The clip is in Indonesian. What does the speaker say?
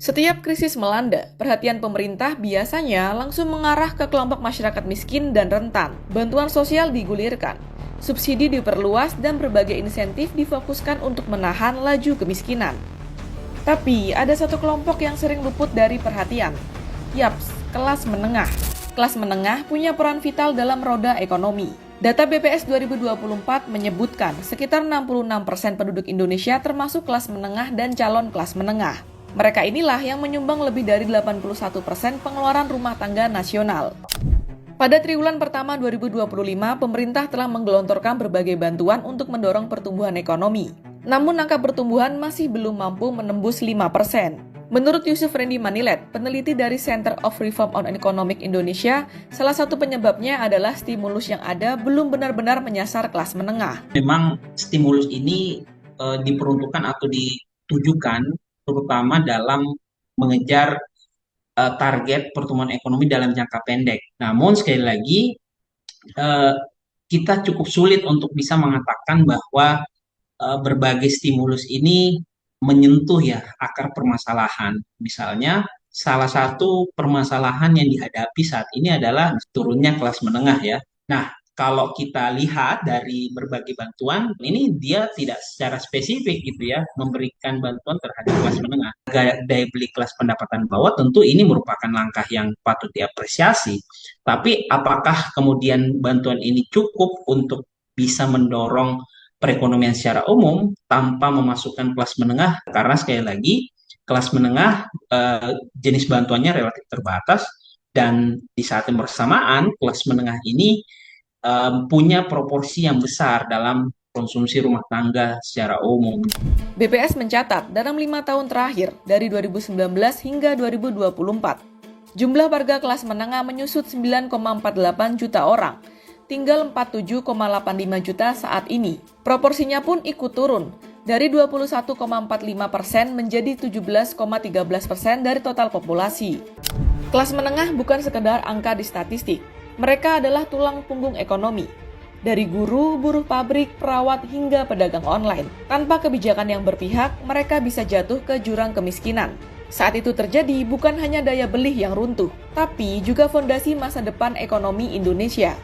Setiap krisis melanda, perhatian pemerintah biasanya langsung mengarah ke kelompok masyarakat miskin dan rentan. Bantuan sosial digulirkan, subsidi diperluas, dan berbagai insentif difokuskan untuk menahan laju kemiskinan. Tapi ada satu kelompok yang sering luput dari perhatian. Yaps, kelas menengah. Kelas menengah punya peran vital dalam roda ekonomi. Data BPS 2024 menyebutkan sekitar 66% penduduk Indonesia termasuk kelas menengah dan calon kelas menengah. Mereka inilah yang menyumbang lebih dari 81% pengeluaran rumah tangga nasional. Pada triwulan pertama 2025, pemerintah telah menggelontorkan berbagai bantuan untuk mendorong pertumbuhan ekonomi. Namun angka pertumbuhan masih belum mampu menembus 5%. Menurut Yusuf Rendy Manilet, peneliti dari Center of Reform on Economic Indonesia, salah satu penyebabnya adalah stimulus yang ada belum benar-benar menyasar kelas menengah. Memang stimulus ini diperuntukkan atau ditujukan terutama dalam mengejar target pertumbuhan ekonomi dalam jangka pendek. Namun sekali lagi eh, kita cukup sulit untuk bisa mengatakan bahwa berbagai stimulus ini menyentuh ya akar permasalahan. Misalnya salah satu permasalahan yang dihadapi saat ini adalah turunnya kelas menengah ya. Nah, kalau kita lihat dari berbagai bantuan, ini dia tidak secara spesifik gitu ya, memberikan bantuan terhadap kelas menengah. Daya beli kelas pendapatan bawah tentu ini merupakan langkah yang patut diapresiasi. Tapi apakah kemudian bantuan ini cukup untuk bisa mendorong perekonomian secara umum tanpa memasukkan kelas menengah? Karena sekali lagi, kelas menengah jenis bantuannya relatif terbatas dan di saat yang bersamaan kelas menengah ini punya proporsi yang besar dalam konsumsi rumah tangga secara umum. BPS mencatat dalam 5 tahun terakhir, dari 2019 hingga 2024, jumlah warga kelas menengah menyusut 9,48 juta orang, tinggal 47,85 juta saat ini. Proporsinya pun ikut turun, dari 21,45% menjadi 17,13% dari total populasi. Kelas menengah bukan sekedar angka di statistik. Mereka adalah tulang punggung ekonomi. Dari guru, buruh pabrik, perawat, hingga pedagang online. Tanpa kebijakan yang berpihak, mereka bisa jatuh ke jurang kemiskinan. Saat itu terjadi bukan hanya daya beli yang runtuh, tapi juga fondasi masa depan ekonomi Indonesia.